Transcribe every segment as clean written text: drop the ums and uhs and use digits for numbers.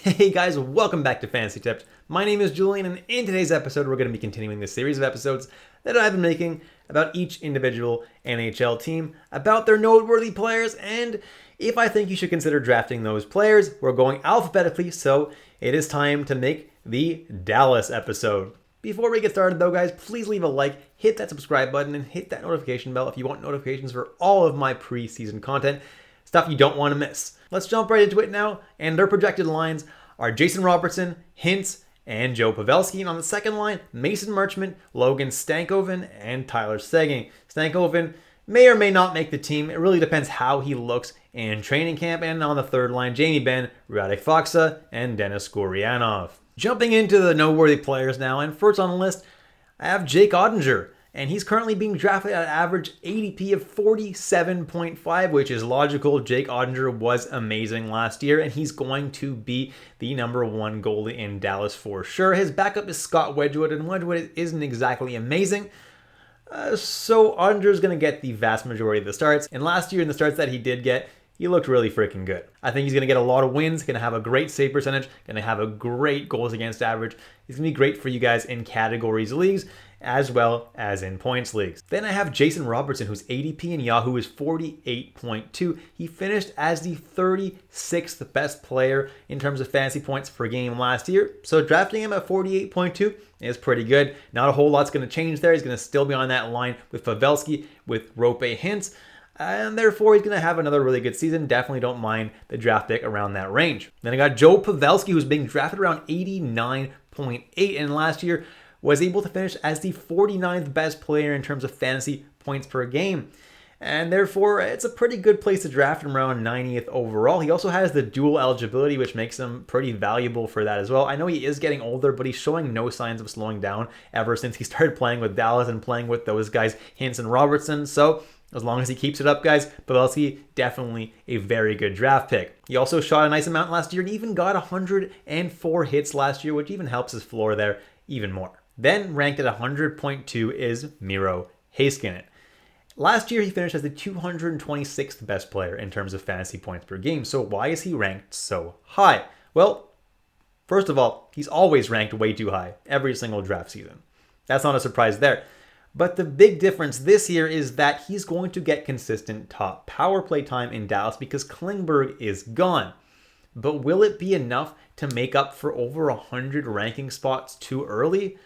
Hey guys, welcome back to Fantasy Tips. My name is Julian, and in today's episode, we're going to be continuing the series of episodes that I've been making about each individual NHL team, about their noteworthy players, and if I think you should consider drafting those players. We're going alphabetically, so it is time to make the Dallas episode. Before we get started though, guys, please leave a like, hit that subscribe button, and hit that notification bell if you want notifications for all of my preseason content. Stuff you don't want to miss. Let's jump right into it now, and their projected lines are Jason Robertson, Hintz, and Joe Pavelski. And on the second line, Mason Marchment, Logan Stankoven, and Tyler Seguin. Stankoven may or may not make the team. It really depends how he looks in training camp. And on the third line, Benn, Radek Faksa, and Denis Gurianov. Jumping into the noteworthy players now, and first on the list, I have Jake Oettinger. And he's currently being drafted at an average ADP of 47.5, which is logical. Jake Oettinger was amazing last year, and he's going to be the number one goalie in Dallas for sure. His backup is Scott Wedgwood, and Wedgwood isn't exactly amazing. So Oettinger's going to get the vast majority of the starts. And last year, in the starts that he did get, he looked really freaking good. I think he's going to get a lot of wins, going to have a great save percentage, going to have a great goals against average. He's going to be great for you guys in categories leagues, as well as in points leagues. Then I have Jason Robertson, whose ADP in Yahoo is 48.2. He finished as the 36th best player in terms of fantasy points per game last year. So drafting him at 48.2 is pretty good. Not a whole lot's going to change there. He's going to still be on that line with Pavelski, with Roope Hintz, and therefore he's going to have another really good season. Definitely don't mind the draft pick around that range. Then I got Joe Pavelski, who's being drafted around 89.8, and last year was able to finish as the 49th best player in terms of fantasy points per game. And therefore, it's a pretty good place to draft him around 90th overall. He also has the dual eligibility, which makes him pretty valuable for that as well. I know he is getting older, but he's showing no signs of slowing down ever since he started playing with Dallas and playing with those guys, Hintz and Robertson. So as long as he keeps it up, guys, Pavelski, definitely a very good draft pick. He also shot a nice amount last year and even got 104 hits last year, which even helps his floor there even more. Then ranked at 100.2 is Miro Heiskanen. Last year, he finished as the 226th best player in terms of fantasy points per game. So why is he ranked so high? Well, first of all, he's always ranked way too high every single draft season. That's not a surprise there. But the big difference this year is that he's going to get consistent top power play time in Dallas because Klingberg is gone. But will it be enough to make up for over 100 ranking spots too early?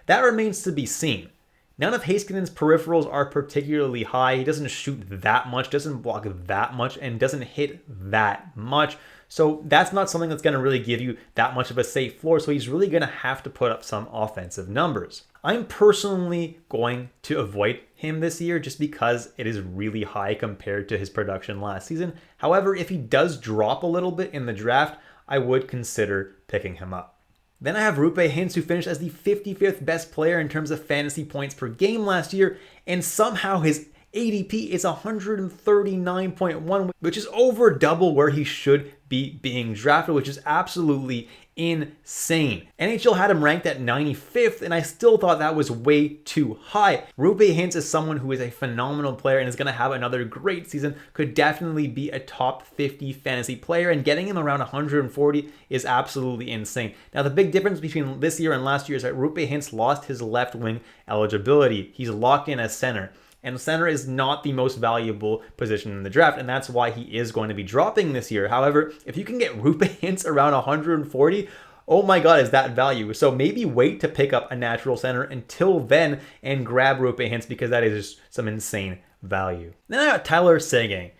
That remains to be seen. None of Heiskanen's peripherals are particularly high. He doesn't shoot that much, doesn't block that much, and doesn't hit that much. So that's not something that's going to really give you that much of a safe floor. So he's really going to have to put up some offensive numbers. I'm personally going to avoid him this year just because it is really high compared to his production last season. However, if he does drop a little bit in the draft, I would consider picking him up. Then I have Roope Hintz, who finished as the 55th best player in terms of fantasy points per game last year, and somehow his ADP is 139.1, which is over double where he should be being drafted, which is absolutely insane. NHL had him ranked at 95th, and I still thought that was way too high. Roope Hintz is someone who is a phenomenal player and is going to have another great season, could definitely be a top 50 fantasy player, and getting him around 140 is absolutely insane. Now, the big difference between this year and last year is that Roope Hintz lost his left wing eligibility. He's locked in as center. And center is not the most valuable position in the draft, and that's why he is going to be dropping this year. However, if you can get Roope Hintz around 140, oh my god, is that value. So maybe wait to pick up a natural center until then and grab Roope Hintz because that is just some insane value. Then I got Tyler Seguin,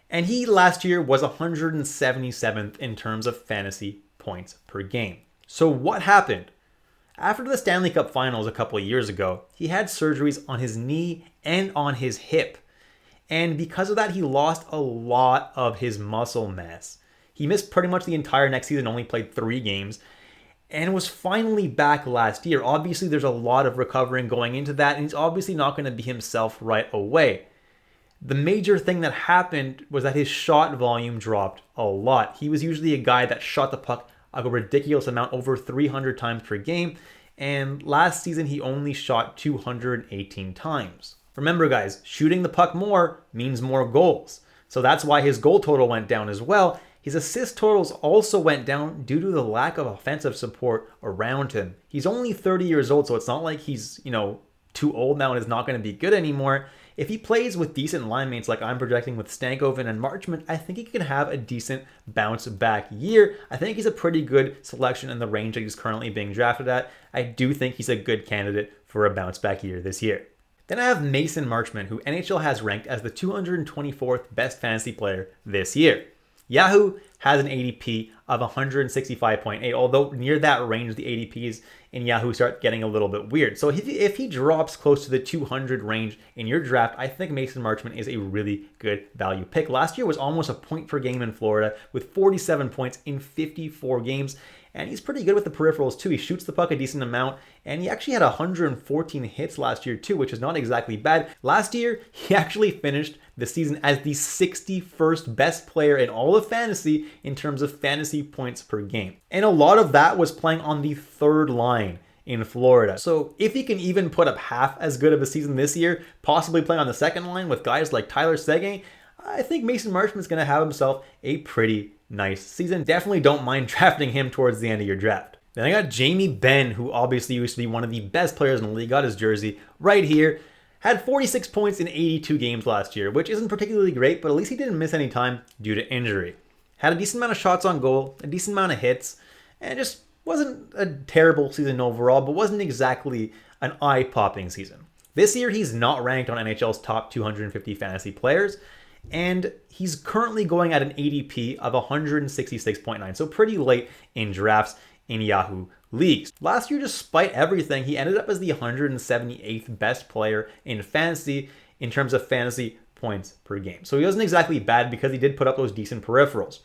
and he last year was 177th in terms of fantasy points per game. So what happened? After the Stanley Cup Finals a couple of years ago, he had surgeries on his knee and on his hip. And because of that, he lost a lot of his muscle mass. He missed pretty much the entire next season, only played 3 games, and was finally back last year. Obviously, there's a lot of recovering going into that, and he's obviously not going to be himself right away. The major thing that happened was that his shot volume dropped a lot. He was usually a guy that shot the puck a ridiculous amount, over 300 times per game, and last season he only shot 218 times. Remember guys, shooting the puck more means more goals. So that's why his goal total went down as well, His assist totals also went down due to the lack of offensive support around him. He's only 30 years old, so it's not like he's, too old now and is not going to be good anymore. If he plays with decent line mates like I'm projecting with Stankoven and Marchment, I think he can have a decent bounce back year. I think he's a pretty good selection in the range that he's currently being drafted at. I do think he's a good candidate for a bounce back year this year. Then I have Marchment, who NHL has ranked as the 224th best fantasy player this year. Yahoo has an ADP of 165.8, although near that range, the ADPs in Yahoo start getting a little bit weird. So if he drops close to the 200 range in your draft, I think Marchment is a really good value pick. Last year was almost a point per game in Florida with 47 points in 54 games. And he's pretty good with the peripherals too. He shoots the puck a decent amount, and he actually had 114 hits last year too, which is not exactly bad. Last year, he actually finished the season as the 61st best player in all of fantasy in terms of fantasy points per game. And a lot of that was playing on the third line in Florida. So if he can even put up half as good of a season this year, possibly playing on the second line with guys like Tyler Seguin, I think Marchment is going to have himself a pretty nice season. Definitely don't mind drafting him towards the end of your draft. Then I got Benn, who obviously used to be one of the best players in the league. Got his jersey right here. Had 46 points in 82 games last year, which isn't particularly great, but at least he didn't miss any time due to injury. Had a decent amount of shots on goal, a decent amount of hits, and just wasn't a terrible season overall, but wasn't exactly an eye-popping season. This year, he's not ranked on NHL's top 250 fantasy players, and he's currently going at an ADP of 166.9, so pretty late in drafts in Yahoo leagues. Last year, despite everything, he ended up as the 178th best player in fantasy in terms of fantasy points per game. So he wasn't exactly bad because he did put up those decent peripherals.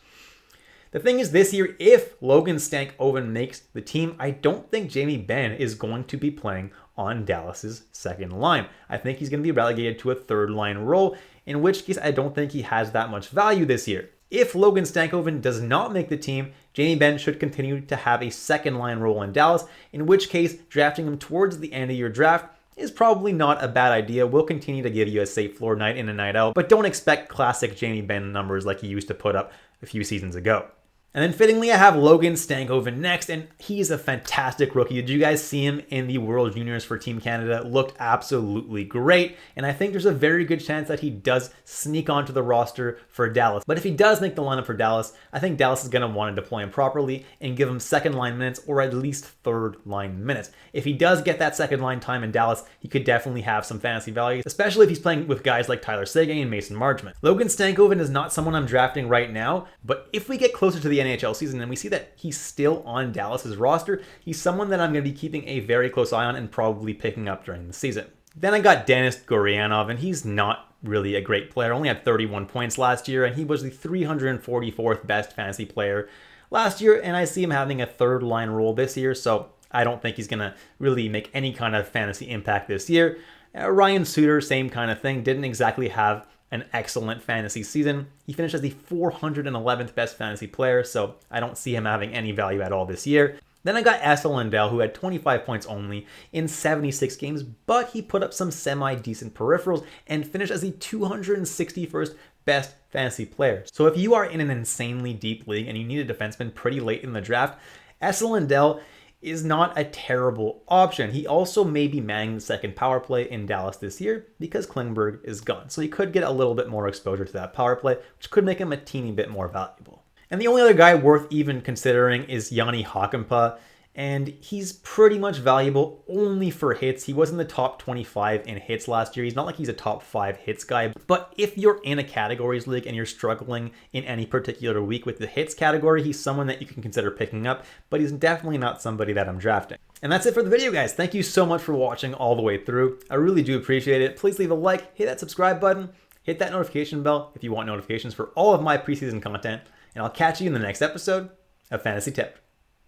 The thing is, this year, if Logan Stankoven makes the team, I don't think Benn is going to be playing on Dallas's second line. I think he's going to be relegated to a third line role, in which case I don't think he has that much value this year. If Logan Stankoven does not make the team, Benn should continue to have a second line role in Dallas, in which case drafting him towards the end of your draft is probably not a bad idea. Will continue to give you a safe floor night in and night out, but don't expect classic Benn numbers like he used to put up a few seasons ago. And then fittingly, I have Logan Stankoven next, and he's a fantastic rookie. Did you guys see him in the World Juniors for Team Canada? Looked absolutely great, and I think there's a very good chance that he does sneak onto the roster for Dallas. But if he does make the lineup for Dallas, I think Dallas is going to want to deploy him properly and give him second line minutes or at least third line minutes. If he does get that second line time in Dallas, he could definitely have some fantasy value, especially if he's playing with guys like Tyler Seguin and Marchment. Logan Stankoven is not someone I'm drafting right now, but if we get closer to the NHL season and we see that he's still on Dallas's roster, he's someone that I'm going to be keeping a very close eye on and probably picking up during the season. Then I got Denis Gurianov, and he's not really a great player. Only had 31 points last year, and he was the 344th best fantasy player last year, and I see him having a third line role this year, so I don't think he's going to really make any kind of fantasy impact this year. Ryan Suter, same kind of thing, didn't exactly have an excellent fantasy season. He finished as the 411th best fantasy player, so I don't see him having any value at all this year. Then I got Esa Lindell, who had 25 points only in 76 games, but he put up some semi-decent peripherals and finished as the 261st best fantasy player. So if you are in an insanely deep league and you need a defenseman pretty late in the draft, Esa Lindell is not a terrible option. He also may be manning the second power play in Dallas this year because Klingberg is gone. So he could get a little bit more exposure to that power play, which could make him a teeny bit more valuable. And the only other guy worth even considering is Jani Hakanpaa, and he's pretty much valuable only for hits. He was in the top 25 in hits last year. He's not like he's a top 5 hits guy, but if you're in a categories league and you're struggling in any particular week with the hits category, he's someone that you can consider picking up, but he's definitely not somebody that I'm drafting. And that's it for the video, guys. Thank you so much for watching all the way through. I really do appreciate it. Please leave a like, hit that subscribe button, hit that notification bell if you want notifications for all of my preseason content, and I'll catch you in the next episode of Fantasy Tipped.